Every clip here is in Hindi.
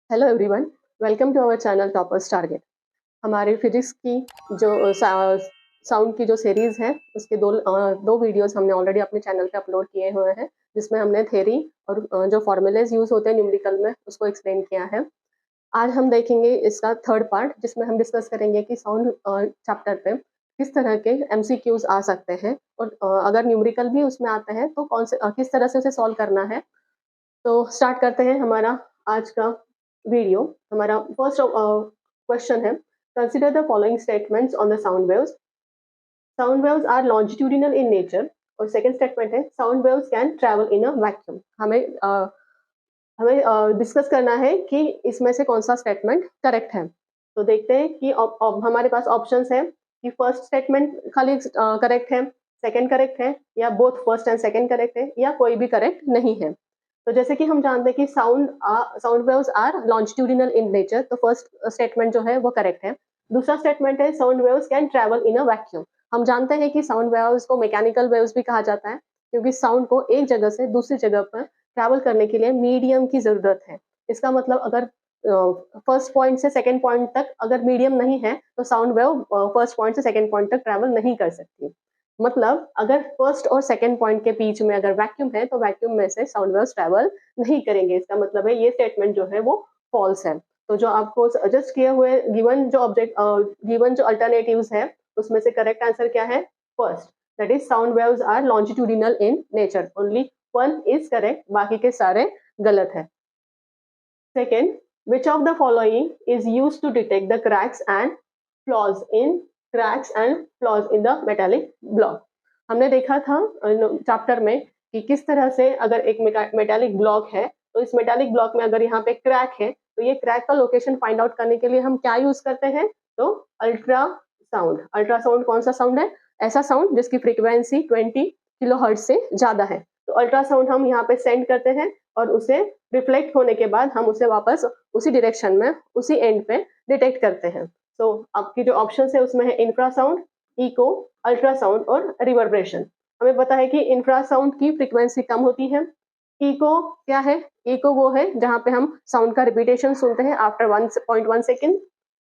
Hello everyone, welcome to our channel toppers target. हमारे फिजिक्स की जो साउंड की जो सीरीज़ है उसके दो वीडियोस हमने ऑलरेडी अपने चैनल पे अपलोड किए हुए हैं, जिसमें हमने थ्योरी और जो फॉर्मूलेज यूज़ होते हैं न्यूमेरिकल में उसको एक्सप्लेन किया है। आज हम देखेंगे इसका थर्ड पार्ट, जिसमें हम डिस्कस करेंगे कि साउंड चैप्टर पे किस तरह के एमसीक्यूज आ सकते हैं और अगर न्यूमेरिकल भी उसमें आते हैं तो किस तरह से उसे सॉल्व करना है। तो स्टार्ट करते हैं हमारा आज का वीडियो। हमारा फर्स्ट क्वेश्चन है, consider the following statements on the sound waves are longitudinal in nature. और सेकंड स्टेटमेंट है, sound waves can travel in a vacuum. हमें डिस्कस करना है कि इसमें से कौन सा स्टेटमेंट करेक्ट है। तो देखते हैं कि हमारे पास ऑप्शंस है कि फर्स्ट स्टेटमेंट खाली करेक्ट है, सेकंड करेक्ट है, या both first and second correct है, या कोई भी करेक्ट नहीं है। तो जैसे कि हम जानते हैं कि sound waves are longitudinal in nature, तो फर्स्ट स्टेटमेंट जो है वो करेक्ट है। दूसरा स्टेटमेंट है, sound waves can travel in a vacuum. हम जानते हैं कि साउंड वेव्स को मैकेनिकल वेव्स भी कहा जाता है, क्योंकि साउंड को एक जगह से दूसरी जगह पर ट्रैवल करने के लिए मीडियम की जरूरत है। इसका मतलब अगर फर्स्ट पॉइंट से सेकेंड पॉइंट तक अगर मीडियम नहीं है तो साउंड वेव फर्स्ट पॉइंट से सेकेंड पॉइंट तक ट्रैवल नहीं कर सकती। मतलब अगर फर्स्ट और सेकेंड पॉइंट के बीच में अगर वैक्यूम है तो वैक्यूम में से साउंड वेव्स ट्रैवल नहीं करेंगे। इसका मतलब है ये स्टेटमेंट जो है वो फॉल्स है। तो जो आपको सजेस्ट किए हुए गिवन जो अल्टरनेटिव्स है उसमें से करेक्ट आंसर क्या है? First, that is sound waves are longitudinal in nature. Only one is correct, बाकी के सारे गलत है। Second, which of the following is used to detect the cracks and flaws in the metallic block? हमने देखा था चैप्टर में कि किस तरह से अगर एक मेटालिक ब्लॉक है तो इस मेटालिक ब्लॉक में अगर यहाँ पे क्रैक है तो ये क्रैक का लोकेशन फाइंड आउट करने के लिए हम क्या यूज करते हैं? तो अल्ट्रासाउंड। अल्ट्रासाउंड कौन सा साउंड है? ऐसा साउंड जिसकी फ्रीक्वेंसी 20 किलोहर्ट्ज से ज्यादा है। तो अल्ट्रासाउंड हम यहाँ पे सेंड करते हैं और उसे रिफ्लेक्ट होने के बाद हम उसे वापस उसी डायरेक्शन में उसी एंड पे डिटेक्ट करते हैं। तो आपकी जो ऑप्शन है उसमें है इंफ्रासाउंड, इको, अल्ट्रासाउंड और रिवर्बरेशन। हमें पता है कि इंफ्रासाउंड की फ्रीक्वेंसी कम होती है। इको क्या है? इको वो है जहां पे हम साउंड का रिपीटेशन सुनते हैं आफ्टर 1.1 सेकेंड।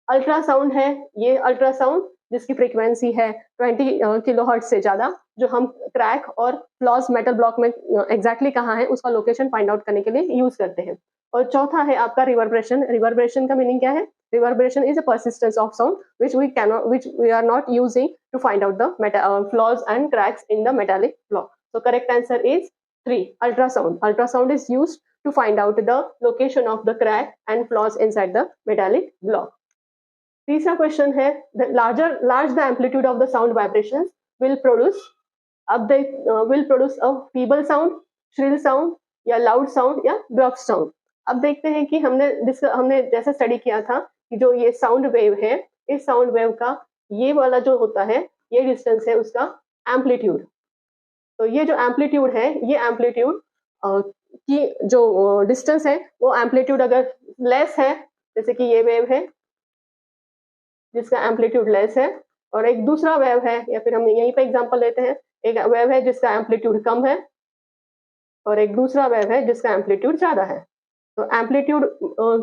अल्ट्रासाउंड है ये अल्ट्रासाउंड जिसकी फ्रीक्वेंसी है 20 किलोहर्ट्ज से ज्यादा, जो हम क्रैक और फ्लॉज मेटल ब्लॉक में एग्जैक्टली कहाँ है उसका लोकेशन फाइंड आउट करने के लिए यूज करते हैं। और चौथा है आपका रिवर्बरेशन। रिवर्बरेशन का मीनिंग क्या है? Reverberation is a persistence of sound which we are not using to find out the flaws and cracks in the metallic block. So correct answer is 3, ultrasound. Ultrasound is used to find out the location of the crack and flaws inside the metallic block. तीसरा क्वेश्चन है, large the amplitude of the sound vibrations will produce a feeble sound, shrill sound, या loud sound, या gruff sound. अब देखते हैं कि हमने जैसे स्टडी किया था कि जो ये साउंड वेव है, इस साउंड वेव का ये वाला जो होता है, ये डिस्टेंस है उसका एम्पलीट्यूड। तो ये जो एम्पलीट्यूड है, ये एम्पलीट्यूड की जो डिस्टेंस है वो एम्पलीट्यूड अगर लेस है, जैसे कि ये वेव है जिसका एम्पलीट्यूड लेस है, और एक दूसरा वेव है, या फिर हम यहीं पे एग्जांपल लेते हैं, एक वेव है जिसका एम्पलीट्यूड कम है और एक दूसरा वेव है जिसका एम्पलीट्यूड ज्यादा है। तो एम्पलीट्यूड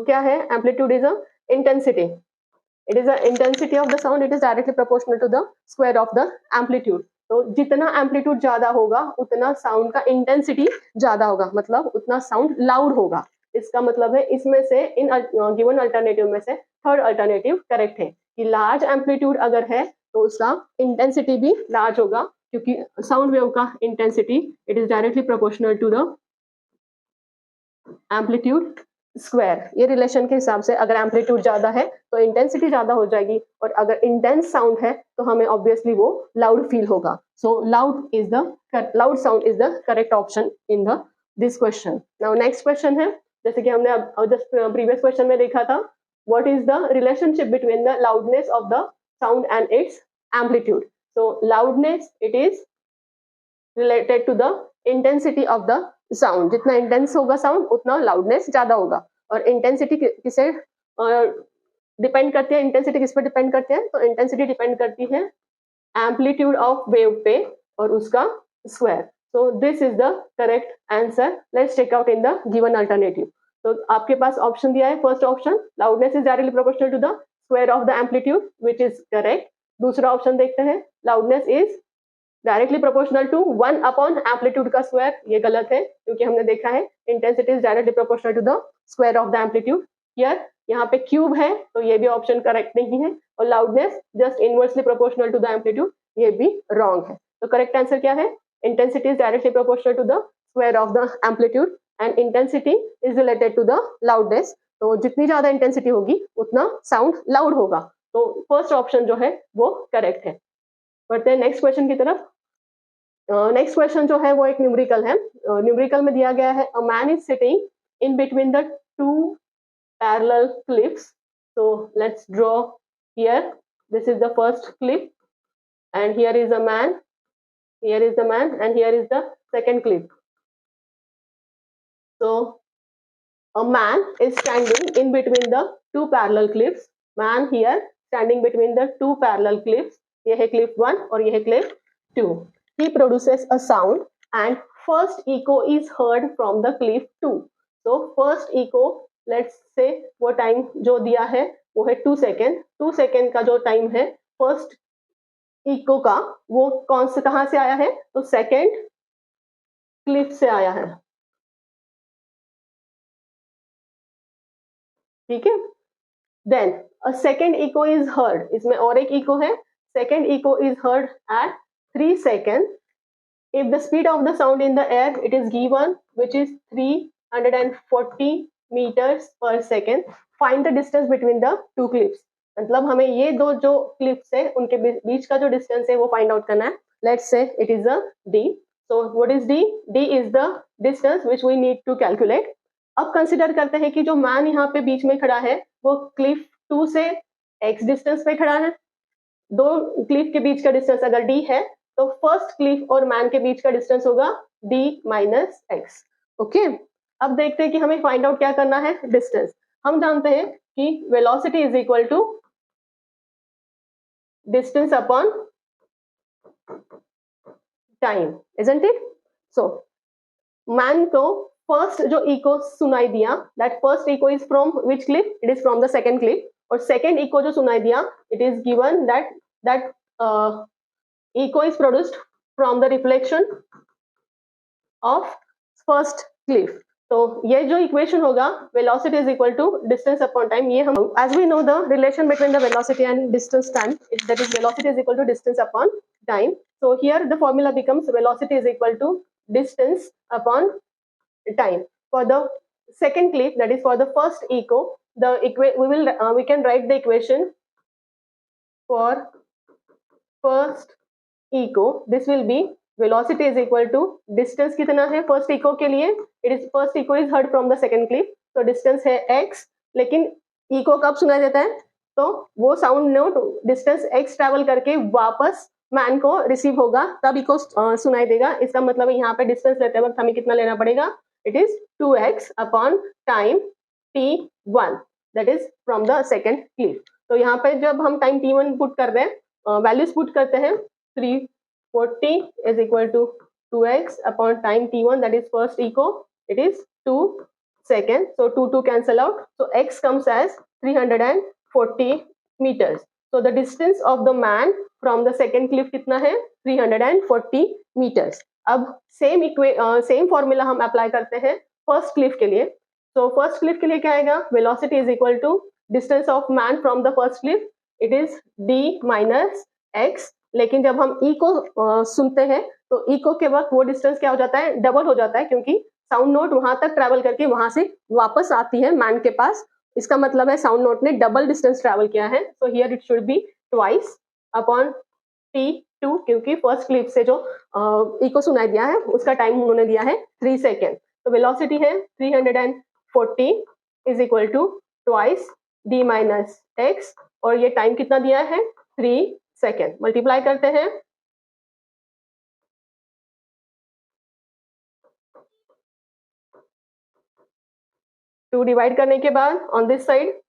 क्या है? Amplitude is a intensity. It is the intensity of the sound, it is directly proportional to the square of the amplitude. तो जितना एम्पलीट्यूड ज्यादा होगा उतना साउंड का इंटेंसिटी ज्यादा होगा, मतलब उतना साउंड लाउड होगा। इसका मतलब है इसमें से इन गिवन अल्टरनेटिव में से थर्ड अल्टरनेटिव करेक्ट है कि लार्ज एम्पलीट्यूड अगर है तो उसका इंटेंसिटी भी लार्ज होगा, क्योंकि साउंड वेव का intensity it is directly proportional to the amplitude square. ये रिलेशन के हिसाब से अगर एम्पलीट्यूड ज्यादा है तो इंटेंसिटी ज्यादा हो जाएगी, और अगर इंटेंस साउंड है तो हमें ऑब्वियसली वो लाउड फील होगा। सो loud sound is the correct option in the this question. Now next question है, जैसे कि हमने जस्ट प्रीवियस क्वेश्चन में देखा था, what is the relationship between the loudness of the sound and its amplitude? So loudness, it is related to the intensity of the sound. जितना इंटेंस होगा साउंड उतना लाउडनेस ज्यादा होगा। और इंटेंसिटी किसे डिपेंड करती है? इंटेंसिटी किस पे डिपेंड करती है? तो इंटेंसिटी डिपेंड करती है एम्पलीट्यूड ऑफ वेव पे और उसका square. So this is the correct answer. Let's check out in the given alternative. तो आपके पास ऑप्शन दिया है, first option loudness is directly proportional to the square of the amplitude, which is correct. दूसरा ऑप्शन देखते हैं, loudness is directly proportional to 1 upon amplitude का स्क्वायर, ये गलत है क्योंकि हमने देखा है intensity is directly proportional to the square of the amplitude. Here यहाँ पे क्यूब है तो ये भी ऑप्शन करेक्ट नहीं है, और loudness just inversely proportional to the amplitude, ये भी रॉन्ग है। तो करेक्ट आंसर क्या है, intensity is directly proportional to the square of the amplitude and intensity is related to the loudness. तो जितनी ज्यादा इंटेंसिटी होगी उतना साउंड लाउड होगा, तो फर्स्ट ऑप्शन जो है वो करेक्ट है। बढ़ते हैं नेक्स्ट क्वेश्चन की तरफ। नेक्स्ट क्वेश्चन जो है वो एक न्यूमेरिकल है। न्यूमेरिकल में दिया गया है, a man is sitting in between the to parallel cliffs. So let's draw here. This is the first cliff, and here is a man. Here is the man, and here is the second cliff. So a man is standing in between the two parallel cliffs. Man here standing between the two parallel cliffs. ये है cliff 1 और ये है cliff 2. He produces a sound, and first echo is heard from the cliff 2. So first echo, let's say वो टाइम जो दिया है वो है 2 सेकेंड। 2 सेकेंड का जो टाइम है फर्स्ट इको का, वो कौन से कहां से आया है, तो सेकेंड क्लिफ से आया है। ठीक है, then a second echo is heard, इसमें और एक इको है, second echo is heard at 3 second. If the speed of the sound in the air it is given which is 340 meters per second. Find the distance between the two cliffs. मतलब हमें ये दो जो cliffs है उनके बीच का जो distance है वो find out करना है। Let's say it is a D. So what is D? D is the distance which we need to calculate. अब consider करते हैं कि जो man यहाँ पे बीच में खड़ा है वो cliff 2 से x distance पे खड़ा है। दो cliff के बीच का distance अगर D है तो first cliff और man के बीच का distance होगा D minus x. Okay? अब देखते हैं कि हमें फाइंड आउट क्या करना है, डिस्टेंस। हम जानते हैं कि velocity is equal to distance upon time, isn't it? So man को फर्स्ट जो इको सुनाई दिया, that first echo is from which Cliff, it is from the second Cliff, और सेकेंड इको जो सुनाई दिया it is given that eco is produced from the reflection of first Cliff. तो ये जो इक्वेशन होगा velocity is equal to distance upon time, ये हम as we know the relation between the velocity and distance time, that is velocity is equal to distance upon time. So here the formula becomes velocity is equal to distance upon time. For the second cliff, that is for the first echo, we can write the equation for first echo. This will be velocity is equal to distance कितना है फर्स्ट इको के लिए, it is first echo is heard from the second cliff, तो डिस्टेंस है x, लेकिन इको कब सुनाई देता है, तो वो sound note distance x travel करके वापस मैन को रिसीव होगा तब इको सुनाई देगा। इसका मतलब यहाँ पे डिस्टेंस लेते वक्त हमें कितना लेना पड़ेगा, it is 2x upon time t1, that is from the second cliff. तो यहाँ पे जब हम टाइम t1 पुट कर रहे हैं, वैल्यूज पुट करते हैं, 340 is equal to 2x upon time t1, that is first echo, it is 2 seconds, so 2 cancel out, so x comes as 340 meters. So the distance of the man from the second cliff कितना है, 340 meters. अब same formula हम apply करते हैं first cliff के लिए। So first cliff के लिए क्या आएगा, velocity is equal to distance of man from the first cliff, it is d minus x। लेकिन जब हम ई को सुनते हैं तो इको के वक्त वो डिस्टेंस क्या हो जाता है, डबल हो जाता है, क्योंकि साउंड नोट वहां तक ट्रैवल करके वहां से वापस आती है मैन के पास। इसका मतलब है साउंड नोट ने डबल डिस्टेंस ट्रैवल किया है। So here it should be twice upon t2, क्योंकि फर्स्ट क्लिप से जो इको सुनाई दिया है उसका टाइम उन्होंने दिया है 3 सेकेंड। तो वेलोसिटी है 340 is equal to twice d minus x, और ये टाइम कितना दिया है, 3 सेकेंड। मल्टीप्लाई करते हैं, टू डिवाइड करने के बाद on this side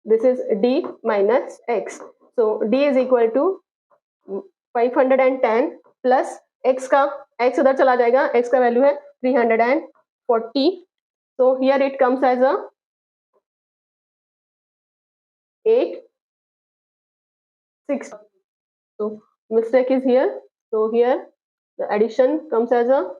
this is d minus x, so d is equal to 510 plus x का, x उधर चला जाएगा, x का वैल्यू है 340. So here it comes as a 8, 6. So mistake is here. So here the addition comes as a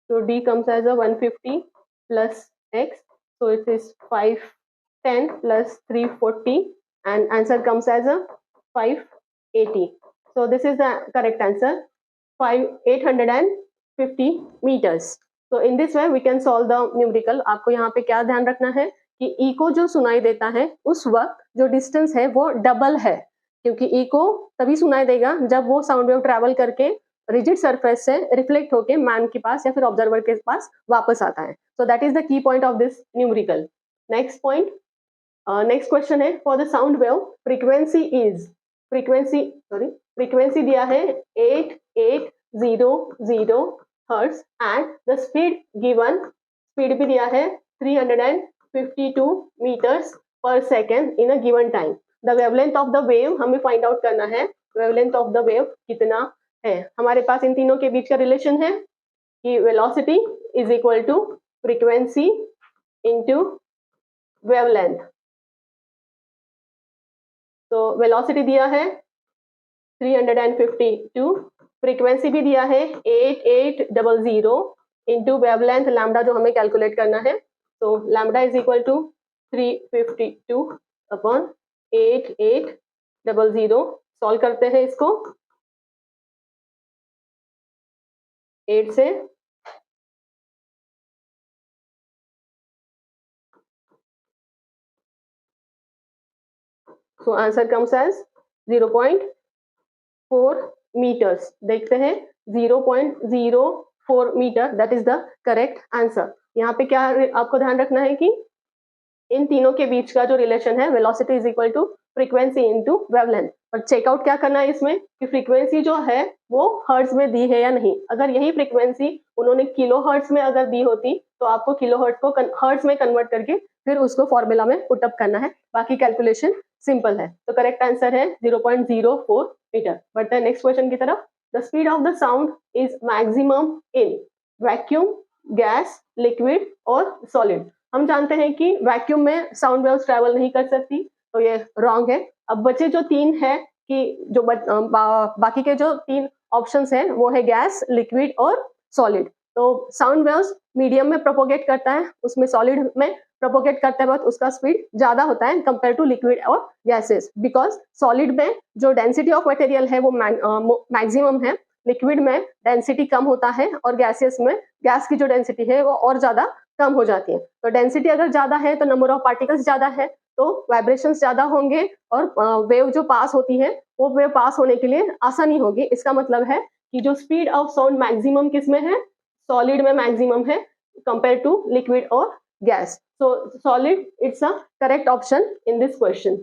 150 plus x. So it is 510 plus 340, and answer comes as a 580. So this is the correct answer, 850 meters. So in this way we can solve the numerical. आपको यहाँ पे क्या ध्यान रखना है कि इको जो सुनाई देता है उस वक्त जो डिस्टेंस है वो डबल है, क्योंकि इको तभी सुनाई देगा जब वो साउंड वेव ट्रैवल करके रिजिड सरफेस से रिफ्लेक्ट होके मैन के पास या फिर ऑब्जर्वर के पास वापस आता है. So that is the key point of this numerical. Next point, next question है, for the sound wave frequency दिया है 8800 hertz and the speed given, speed भी दिया है 352 metres per second in a given time. The wavelength of the wave हमें फाइंड आउट करना है. वेवलेंथ ऑफ द वेव कितना है. हमारे पास इन तीनों के बीच का रिलेशन है कि velocity is equal to frequency into wavelength. तो वेलोसिटी दिया है 352, फ्रीक्वेंसी भी दिया है 8800 इनटू वेवलेंथ लैम्डा जो हमें कैलकुलेट करना है. तो lambda is equal to 352 upon 8800. Solve करते हैं इसको. 8 से so answer comes as 0.4 meters. देखते हैं 0.04 metre, that is the correct answer. यहाँ पे क्या आपको ध्यान रखना है कि इन तीनों के बीच का जो रिलेशन है velocity is equal to frequency into wavelength. और चेकआउट क्या करना है इसमें कि फ्रीक्वेंसी जो है वो हर्ट्ज में दी है या नहीं. अगर यही फ्रीक्वेंसी उन्होंने किलो हर्ट्ज में अगर दी होती तो आपको किलो हर्ट्ज को हर्ट्ज में कन्वर्ट करके फिर उसको फॉर्मूला में पुटअप करना है. बाकी कैलकुलेशन सिंपल है. तो करेक्ट आंसर है 0.04 मीटर. बढ़ते हैं नेक्स्ट क्वेश्चन की तरफ. The speed of the sound is maximum in vacuum, gas, liquid और सॉलिड. हम जानते हैं कि वैक्यूम में साउंड वेव्स ट्रैवल नहीं कर सकती, तो ये रॉन्ग है. अब बचे जो तीन है कि जो बाकी के जो तीन ऑप्शंस हैं वो है गैस, लिक्विड और सॉलिड. तो साउंड वेव्स मीडियम में प्रोपोगेट करता है, उसमें सॉलिड में प्रोपोगेट करते वक्त उसका स्पीड ज्यादा होता है कंपेयर टू लिक्विड और गैसेस, बिकॉज सॉलिड में जो डेंसिटी ऑफ मटेरियल है वो मैक्सिमम है, लिक्विड में डेंसिटी कम होता है और गैसेस में गैस की जो डेंसिटी है वो और ज्यादा कम हो जाती है. तो डेंसिटी अगर ज्यादा है तो नंबर ऑफ पार्टिकल्स ज्यादा है, तो वाइब्रेशंस ज्यादा होंगे और वेव जो पास होती है वो वेव पास होने के लिए आसानी होगी. इसका मतलब है कि जो स्पीड ऑफ साउंड मैक्सिमम किस में है, सॉलिड में मैक्सिमम है कंपेयर टू लिक्विड और gas. So solid, it's a correct option in this question.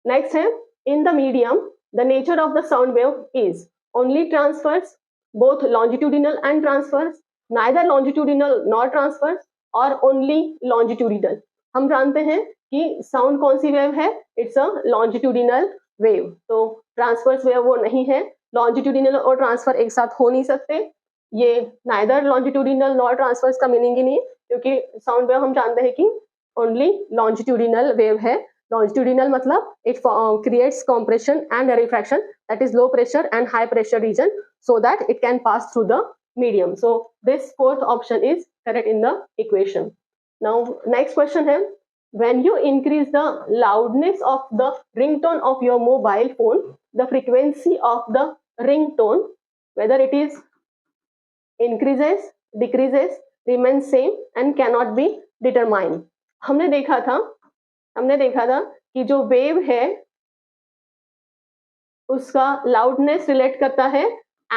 Next है, in the medium, the nature of the sound wave is only transverse, both longitudinal and transverse, neither longitudinal nor transverse, or only longitudinal. हम जानते हैं कि साउंड कौन सी वेव है, इट्स अ लॉन्जिट्यूडिनल वेव. तो ट्रांसवर्स वेव वो नहीं है. लॉन्जिट्यूडिनल और ट्रांसफर एक साथ हो नहीं सकते. ये नाइदर लॉन्जिट्यूडिनल नॉर ट्रांसवर्स का मीनिंग ही नहीं है, क्योंकि साउंड वेव हम जानते हैं कि ओनली लॉन्जिट्यूडिनल वेव है. लॉन्जिट्यूडिनल मतलब it creates compression and refraction, that is low pressure and high pressure region, so that it can pass through the medium. So this fourth option is correct in the equation. Now next question है, when you increase the loudness of the ringtone of your mobile phone, the frequency of the ringtone, whether it is increases, decreases, remains same and cannot be determined. हमने देखा था कि जो वेव है उसका लाउडनेस रिलेट करता है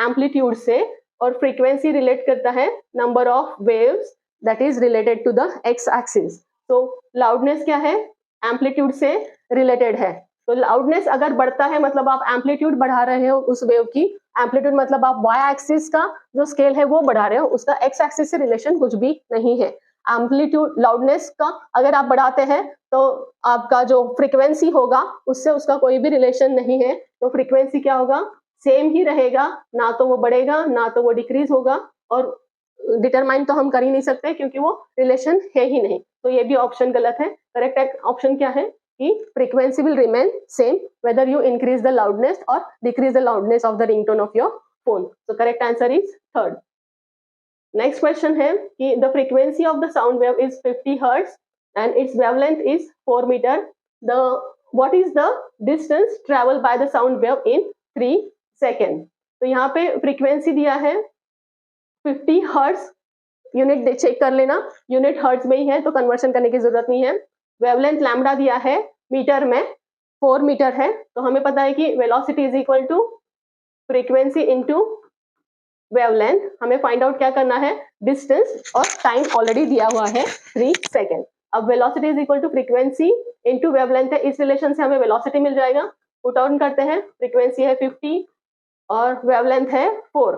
एम्पलीट्यूड से और फ्रीक्वेंसी रिलेट करता है number of waves that is related to the X axis. तो लाउडनेस क्या है, एम्पलीट्यूड से रिलेटेड है. तो लाउडनेस अगर बढ़ता है मतलब आप एम्पलीट्यूड बढ़ा रहे हो उस वेव की. एम्पलीट्यूड मतलब आप वाई एक्सिस का जो स्केल है वो बढ़ा रहे हो, उसका एक्स एक्सिस से रिलेशन कुछ भी नहीं है. एम्पलीट्यूड लाउडनेस का अगर आप बढ़ाते हैं तो आपका जो फ्रीक्वेंसी होगा उससे उसका कोई भी रिलेशन नहीं है, तो फ्रीक्वेंसी क्या होगा, सेम ही रहेगा, ना तो वो बढ़ेगा ना तो वो डिक्रीज होगा, और डिटरमाइन तो हम कर ही नहीं सकते क्योंकि वो रिलेशन है ही नहीं, तो ये भी ऑप्शन गलत है। करेक्ट ऑप्शन क्या है कि frequency will remain same whether you increase the loudness और decrease the loudness of the ringtone of your phone. So correct answer is third. Next question है कि the frequency of the sound wave is 50 hertz and its wavelength is 4 metre. The what is the distance travel by the sound wave in 3 second. तो यहाँ पे फ्रीक्वेंसी दिया है 50 हर्ट्ज, यूनिट चेक कर लेना, यूनिट हर्ट्ज में ही है तो कन्वर्शन करने की जरूरत नहीं है। वेवलेंथ लैम्डा दिया है मीटर में, 4 मीटर है, तो हमें पता है कि velocity is equal to frequency into wavelength. हमें फाइंड आउट क्या करना है, डिस्टेंस, और टाइम ऑलरेडी दिया हुआ है 3 सेकेंड। अब velocity is equal to frequency into wavelength है, इस रिलेशन से हमें वेलोसिटी मिल जाएगा। पुट आउट करते हैं, फ्रीक्वेंसी है 50 और वेवलेंथ है 4,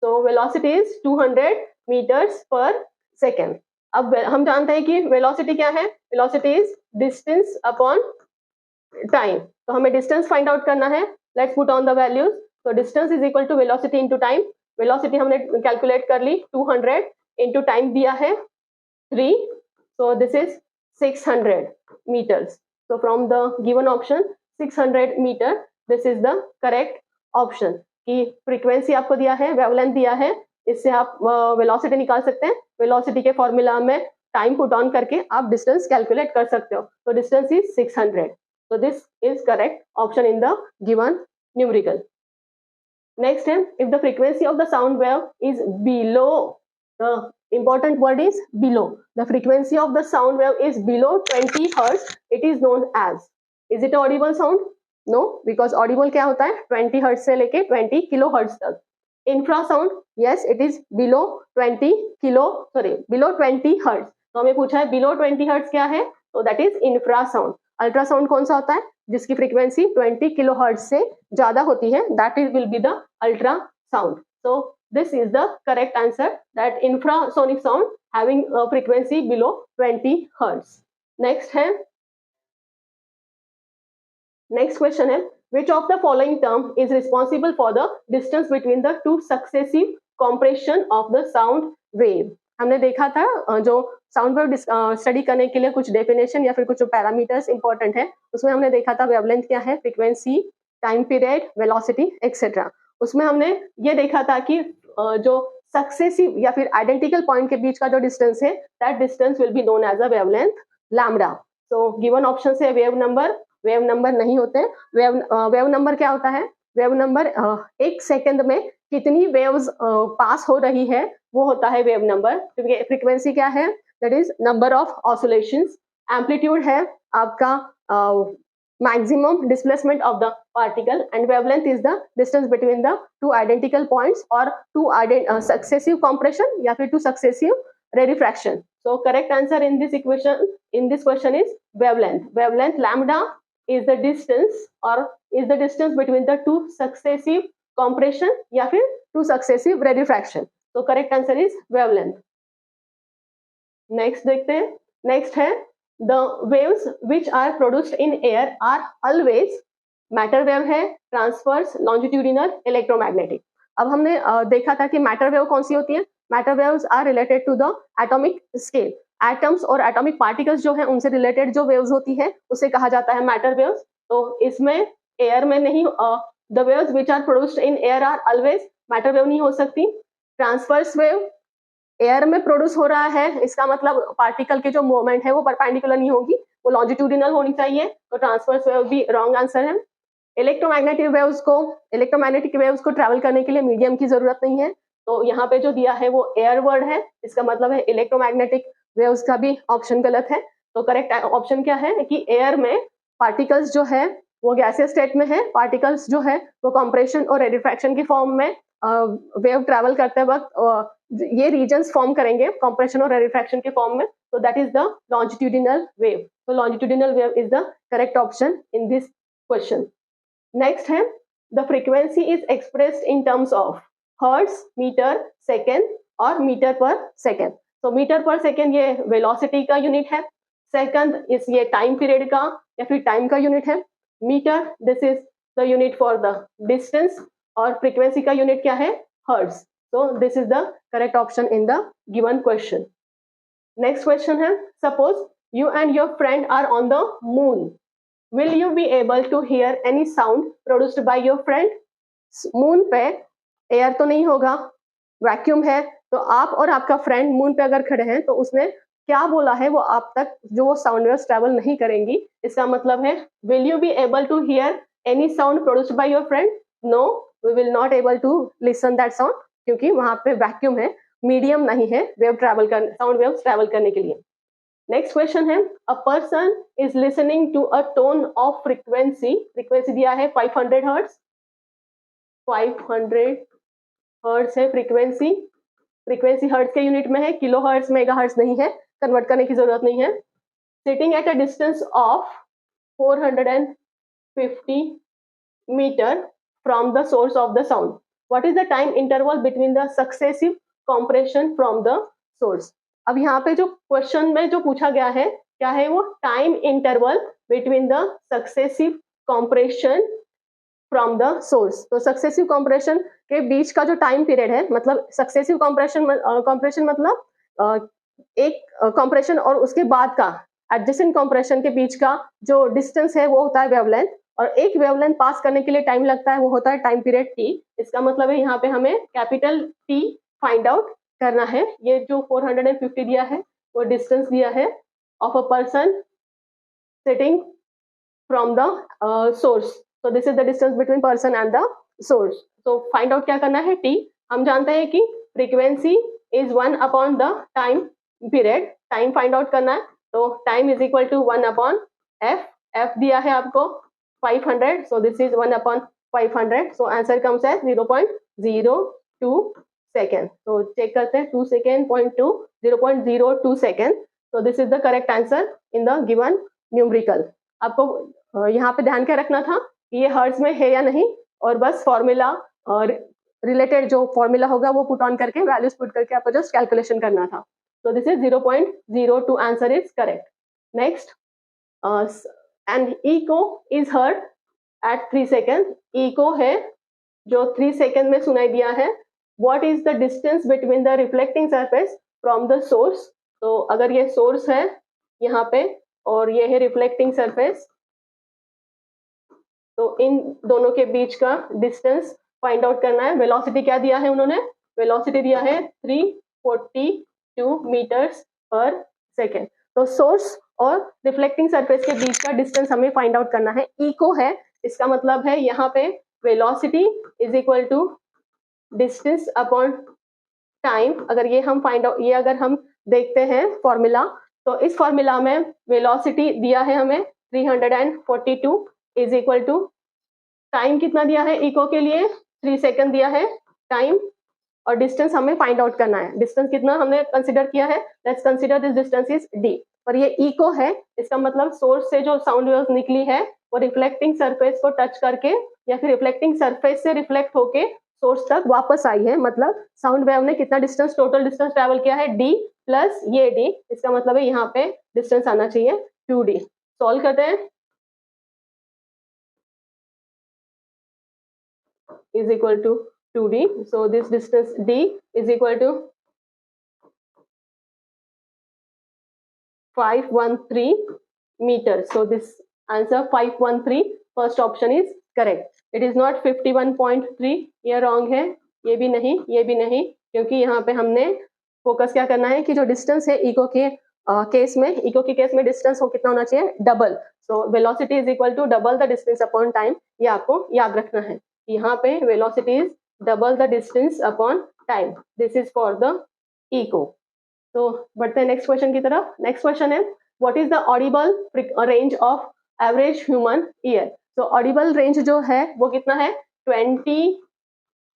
तो velocity is 200 metres per second. अब हम जानते हैं कि वेलोसिटी क्या है, velocity is distance upon time, तो हमें डिस्टेंस फाइंड आउट करना है। Let's put on the values. तो distance is equal to velocity into time, velocity हमने कैलकुलेट कर ली, 200 इनटू टाइम दिया है 3, so this is 600 meters. So from the given option 600 meter, this is the correct option। कि फ्रीक्वेंसी आपको दिया है, वेवलेंथ दिया है, इससे आप वेलोसिटी निकाल सकते हैं। वेलोसिटी के फॉर्मूला में टाइम पुट ऑन करके आप डिस्टेंस कैलकुलेट कर सकते हो, तो distance is 600। so this is correct option in the given numerical। next है, if the frequency of the sound wave is below, the important word is below, the frequency of the sound wave is below 20 hertz, it is known as, is it audible sound? no, because audible क्या होता है, 20 hertz से लेके 20 किलो hertz तक। infrasound, yes, it is below 20 below 20 hertz। तो हमें पूछा है below 20 hertz क्या है, तो that is infrasound। अल्ट्रासाउंड कौन सा होता है, जिसकी फ्रीक्वेंसी 20 किलो हर्ट्ज से ज्यादा होती है, that is will be the ultrasound. So this is the correct answer, that infrasonic sound having frequency below 20 hertz. Next है, नेक्स्ट क्वेश्चन है, which of the following term is responsible for the distance between the two successive compression of the sound wave। हमने देखा था जो साउंड वेव स्टडी करने के लिए कुछ डेफिनेशन या फिर कुछ पैरामीटर्स इंपॉर्टेंट है, उसमें हमने देखा था वेवलेंथ क्या है, frequency, time period, velocity etcetera. उसमें हमने ये देखा था कि जो सक्सेसिव या फिर आइडेंटिकल पॉइंट के बीच का जो डिस्टेंस है, that distance will be known as a wavelength lambda. So given option से वेव नंबर नहीं होते। वेव नंबर क्या होता है, वेव नंबर 1 सेकंड में कितनी वेव्स पास हो रही है वो होता है वेव नंबर। क्योंकि फ्रीक्वेंसी क्या है, that is number of oscillations. Amplitude है आपका maximum displacement of the particle, and wavelength is the distance between the two identical points और टू सक्सेसिव कॉम्प्रेशन या फिर two successive rarefaction. So correct answer in this equation, in this question is wavelength lambda is the distance or is the distance between the two successive compression या फिर two successive rarefaction। so correct answer is wavelength। next देखते हैं, next है, the waves which are produced in air are always matter wave है, transverse, longitudinal, electromagnetic। अब हमने देखा था कि मैटर वेव कौन सी होती है, matter waves are related to the atomic scale. Atoms और एटॉमिक पार्टिकल्स जो है उनसे रिलेटेड जो वेव्स होती है उसे कहा जाता है मैटर वेव्स। तो इसमें एयर में नहीं, the waves which are produced in air are always matter wave नहीं हो सकती। ट्रांसवर्स वेव एयर में प्रोड्यूस हो रहा है, इसका मतलब पार्टिकल की जो मूवमेंट है वो परपेंडिकुलर नहीं होगी, वो लॉन्जिट्यूडिनल होनी चाहिए, तो ट्रांसवर्स वेव भी रॉन्ग आंसर है। इलेक्ट्रोमैग्नेटिक वेव्स को ट्रैवल करने के लिए मीडियम की जरूरत नहीं है, तो यहाँ पे जो दिया है वो एयर वर्ड है, इसका मतलब है इलेक्ट्रोमैग्नेटिक वेव्स का भी ऑप्शन गलत है। तो करेक्ट ऑप्शन क्या है कि एयर में पार्टिकल्स जो है वो गैसियस स्टेट में है, पार्टिकल्स जो है वो कंप्रेशन और रेडिफ्रैक्शन की फॉर्म में वेव ट्रैवल करते वक्त ये रीजन्स फॉर्म करेंगे कंप्रेशन और रेडिफ्रैक्शन के फॉर्म में, तो that is the longitudinal wave. तो longitudinal wave is the correct option in this question. Next है, the frequency is expressed in terms of hertz, metre, second और metre per second. So metre per second ये वेलोसिटी का यूनिट है, सेकंड इस ये टाइम पीरियड का या फिर टाइम का यूनिट है। Metre this is the unit for the distance और फ्रीक्वेंसी का यूनिट क्या है, hertz. So this is the correct option in the given question. Next question है, suppose you and your friend are on the moon, will you be able to hear any sound produced by your friend. Moon पे एयर तो नहीं होगा, वैक्यूम है, तो आप और आपका फ्रेंड मून पे अगर खड़े हैं तो उसने क्या बोला है वो आप तक जो साउंड वेव्स ट्रेवल नहीं करेंगी। इसका मतलब है will you be able to hear any sound produced by your friend, no we will not able to listen that sound, क्योंकि वहां पे वैक्यूम है, मीडियम नहीं है वेव ट्रेवल कर साउंड वेव्स ट्रेवल करने के लिए। नेक्स्ट क्वेश्चन है, a person is listening to a tone of frequency, frequency दिया है 500 हर्ट्ज, 500 हर्ट्ज है फ्रीक्वेंसी, फ्रीक्वेंसी हर्ट्ज के यूनिट में है, किलो हर्ट्ज मेगा हर्ट्ज नहीं है, कन्वर्ट करने की जरूरत नहीं है। Sitting at a distance of 450 metre from the source of the sound, what is the time interval between the successive compression from the source. अब यहाँ पे जो क्वेश्चन में जो पूछा गया है क्या है, वो time interval between the successive compression from the source. तो सक्सेसिव कॉम्प्रेशन के बीच का जो टाइम पीरियड है, मतलब सक्सेसिव कॉम्प्रेशन मतलब एक कॉम्प्रेशन और उसके बाद का एडजेसेंट कॉम्प्रेशन के बीच का जो डिस्टेंस है वो होता है वेवलेंथ, और एक वेवलेंथ पास करने के लिए टाइम लगता है वो होता है टाइम पीरियड टी। इसका मतलब है यहाँ पे हमें कैपिटल टी फाइंड आउट करना है। ये जो 450 दिया है वो डिस्टेंस दिया है of a person sitting from the source, so this is the distance between person and the source। so find out क्या करना है, t हम जानते हैं कि frequency is 1 upon the time period, time find out करना है, तो time is equal to 1 upon f, f दिया है आपको 500, so this is 1 upon 500, so answer comes as 0.02 second। so check करते हैं 2 second 0.02 second, so this is the correct answer in the given numerical। आपको यहाँ पे ध्यान क्या रखना था, ये हर्ट्ज में है या नहीं, और बस फॉर्मूला और रिलेटेड जो फॉर्मूला होगा वो पुट ऑन करके वैल्यूज पुट करके आपको जस्ट कैलकुलेशन करना था। तो this is 0.02 answer is correct. Next, and echo is heard at 3 second, echo है जो 3 सेकेंड में सुनाई दिया है। What is the distance between the reflecting surface from the source. तो अगर ये सोर्स है यहाँ पे और ये है रिफ्लेक्टिंग सरफेस, तो इन दोनों के बीच का डिस्टेंस फाइंड आउट करना है। वेलोसिटी क्या दिया है उन्होंने, वेलोसिटी दिया है 342 मीटर्स पर सेकेंड। तो सोर्स और रिफ्लेक्टिंग सरफेस के बीच का डिस्टेंस हमें फाइंड आउट करना है। इको है, इसका मतलब है यहाँ पे velocity is equal to distance upon time. अगर ये हम फाइंड आउट, ये अगर हम देखते हैं फॉर्मूला, तो इस फॉर्मूला में वेलोसिटी दिया है हमें 342 इज इक्वल टू टाइम कितना दिया है इको के लिए, 3 सेकंड दिया है टाइम, और डिस्टेंस हमें फाइंड आउट करना है। डिस्टेंस कितना हमने कंसीडर किया है, let's consider this distance is D, और ये इको है, इसका मतलब सोर्स से जो साउंड वेव्स निकली है वो रिफ्लेक्टिंग सरफेस को टच करके या फिर रिफ्लेक्टिंग सरफेस से रिफ्लेक्ट होके सोर्स तक वापस आई है। मतलब साउंड वेव ने कितना डिस्टेंस, टोटल डिस्टेंस ट्रेवल किया है डी प्लस ये डी, इसका मतलब है यहाँ पे डिस्टेंस आना चाहिए 2d। सॉल्व करते हैं, is equal to 2d, so this distance d is equal to 513 meters, so this answer 513, first option is correct। it is not 51.3, ये wrong है, ये भी नहीं, ये भी नहीं, क्योंकि यहाँ पे हमने फोकस क्या करना है कि जो डिस्टेंस है इको के केस में, इको के केस में डिस्टेंस हो कितना होना चाहिए, double. So velocity is equal to double the distance upon time, ये आपको याद रखना है। यहाँ पे velocity is double the distance upon time, this is for the echo. तो बढ़ते हैं नेक्स्ट क्वेश्चन की तरफ। नेक्स्ट क्वेश्चन है, what is the audible range of average human ear. तो ऑडिबल रेंज जो है वो कितना है, 20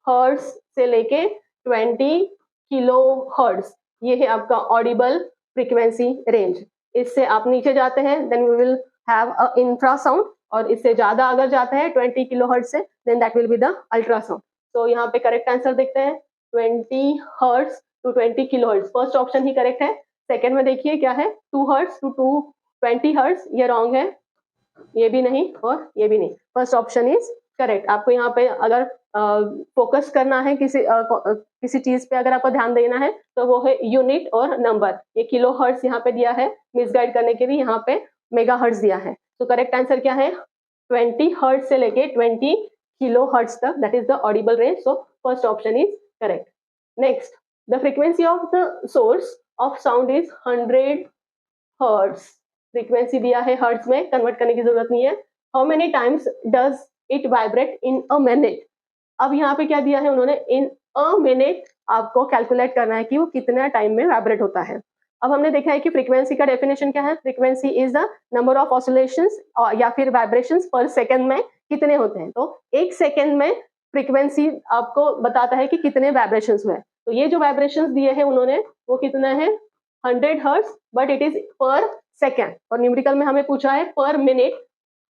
हर्ट्ज से लेके 20 किलो हर्ट्ज, ये है आपका ऑडिबल फ्रीक्वेंसी रेंज। इससे आप नीचे जाते हैं then we will have a infrasound, और इससे ज्यादा अगर जाता है 20 किलो हर्ट्ज से then that will be the ultrasound. तो यहाँ पे करेक्ट आंसर देखते हैं, 20 hertz to 20 kilo hertz, first option ही करेक्ट है। सेकेंड में देखिए क्या है, 2 हर्ट्ज टू 220 हर्ट्ज, ये रॉन्ग है, ये भी नहीं और ये भी नहीं, फर्स्ट ऑप्शन इज करेक्ट। आपको यहाँ पे अगर फोकस करना है किसी चीज पे, अगर आपको ध्यान देना है तो वो है यूनिट और नंबर। ये किलो हर्ट्ज यहाँ पे दिया है, मिसगाइड करने के लिए यहाँ पे मेगा हर्ट्ज दिया है। तो करेक्ट आंसर क्या है, 20 हर्ट्ज से लेके 20 किलो हर्ट्ज तक, that is the audible range. So first option is correct. Next, the frequency of the source of sound is 100 hertz. Frequency दिया है हर्ट्ज में, कन्वर्ट करने की जरूरत नहीं है। How many times does it vibrate in a minute. अब यहाँ पे क्या दिया है उन्होंने, इन अ मिनट आपको कैलकुलेट करना है कि वो कितना टाइम में वाइब्रेट होता है। अब हमने देखा है कि फ्रीक्वेंसी का डेफिनेशन क्या है, frequency is the number of oscillations या फिर वाइब्रेशंस पर सेकंड में कितने होते हैं। तो एक सेकंड में फ्रीक्वेंसी आपको बताता है कि कितने वाइब्रेशंस हुए। तो ये जो वाइब्रेशंस दिए हैं उन्होंने वो कितना है 100 hertz, but it is per second. और न्यूमेरिकल में हमें पूछा है per minute.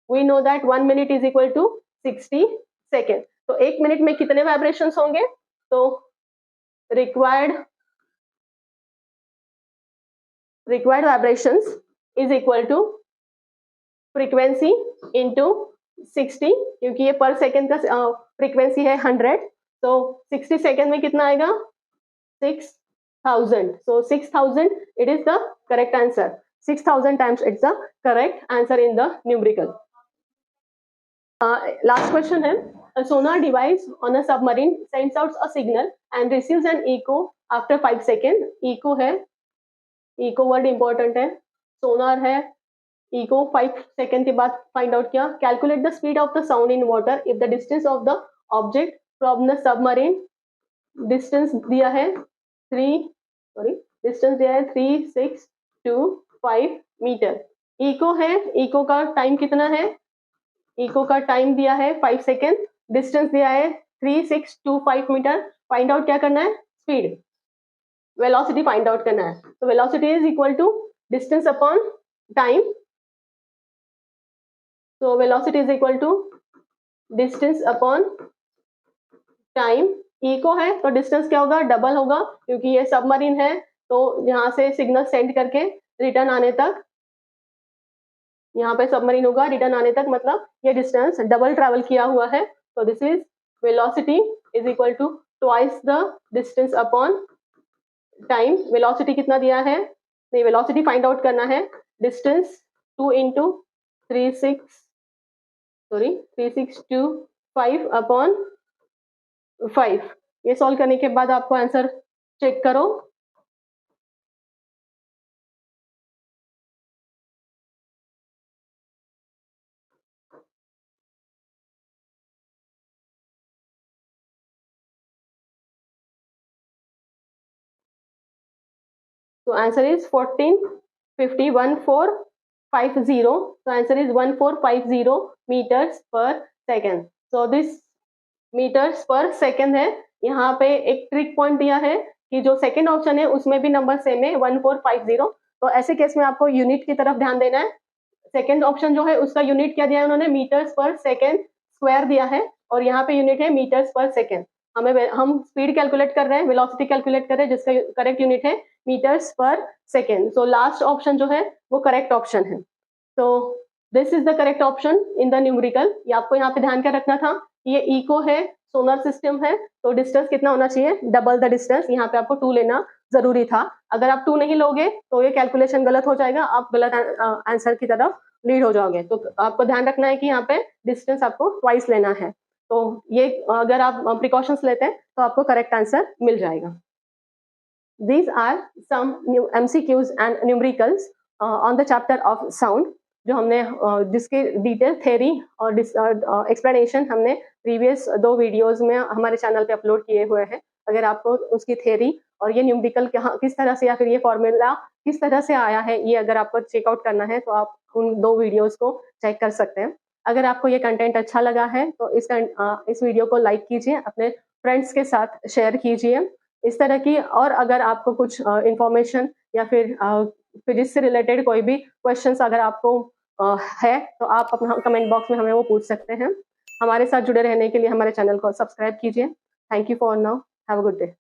We know that 1 minute is equal to 60 second. तो एक मिनट में कितने वाइब्रेशंस होंगे, तो required vibrations is equal to frequency into 60, क्योंकि ये पर सेकेंड का फ्रीक्वेंसी है 100, तो 60 सेकेंड में कितना आएगा 6000। So 6000 it is the correct answer. 6000 times it's the correct answer in the numerical. Last question है, a sonar device on a submarine sends out a signal and receives an echo after 5 seconds. Echo है, echo word important है, sonar है, echo 5 सेकेंड के बाद फाइंड आउट किया। Calculate the speed of the sound in water if the distance of the object from the submarine. Distance दिया है 3625 मीटर। इको है, इको का टाइम कितना है, इको का टाइम दिया है 5 सेकेंड, डिस्टेंस दिया है 3625 मीटर। फाइंड आउट क्या करना है, स्पीड, वेलोसिटी फाइंड आउट करना है। तो velocity is equal to distance upon time. So velocity is equal to distance upon time. Echo है तो डिस्टेंस क्या होगा, डबल होगा, क्योंकि ये सबमरीन है तो यहाँ से सिग्नल सेंड करके रिटर्न आने तक, यहाँ पे सबमरीन होगा, रिटर्न आने तक मतलब ये डिस्टेंस डबल ट्रैवल किया हुआ है। तो this is velocity is equal to twice the distance upon time. Velocity कितना दिया है, नहीं वेलोसिटी फाइंड आउट करना है, डिस्टेंस 2 इंटू 3625 अपॉन 5। ये सॉल्व करने के बाद आपको आंसर चेक करो। तो answer is 1450. So answer is 1450 meters per second. So this meters per second है। यहाँ पे एक ट्रिक पॉइंट दिया है कि जो सेकंड ऑप्शन है उसमें भी नंबर सेम है 1450। तो ऐसे केस में आपको यूनिट की तरफ ध्यान देना है। सेकंड ऑप्शन जो है उसका यूनिट क्या दिया है उन्होंने, मीटर्स पर सेकेंड स्क्वायर दिया है, और यहाँ पे यूनिट है मीटर्स पर सेकेंड। हम स्पीड कैलकुलेट कर रहे हैं, वेलोसिटी कैलकुलेट कर रहे हैं, जिसका करेक्ट यूनिट है metres per second. So last option जो है वो करेक्ट ऑप्शन है। तो this is the correct option in the numerical. ये आपको यहाँ पे ध्यान क्या रखना था, ये इको है, सोलर सिस्टम है, तो डिस्टेंस कितना होना चाहिए, डबल द डिस्टेंस। यहाँ पे आपको 2 लेना जरूरी था। अगर आप 2 नहीं लोगे तो ये कैलकुलेशन गलत हो जाएगा, आप गलत आंसर की तरफ लीड हो जाओगे। तो आपको ध्यान रखना है कि यहाँ पे डिस्टेंस आपको ट्वाइस लेना है। तो ये अगर आप प्रिकॉशंस लेते हैं तो आपको करेक्ट आंसर मिल जाएगा। These are some new MCQs and numericals on the chapter of sound, जो हमने जिसके डिटेल थ्योरी और एक्सप्लेनेशन हमने प्रीवियस 2 वीडियोस में हमारे चैनल पे अपलोड किए हुए हैं। अगर आपको उसकी थ्योरी और ये न्यूमेरिकल किस तरह से या फिर ये फॉर्मूला किस तरह से आया है, ये अगर आपको चेकआउट करना है तो आप उन 2 वीडियोस को चेक कर सकते हैं। अगर आपको ये कंटेंट अच्छा लगा है तो इस वीडियो को लाइक कीजिए, अपने फ्रेंड्स के साथ शेयर कीजिए। इस तरह की और अगर आपको कुछ इंफॉर्मेशन या फिर फिजिक्स से रिलेटेड कोई भी क्वेश्चंस अगर आपको है तो आप अपना कमेंट बॉक्स में हमें वो पूछ सकते हैं। हमारे साथ जुड़े रहने के लिए हमारे चैनल को सब्सक्राइब कीजिए। Thank you for now, have a good day.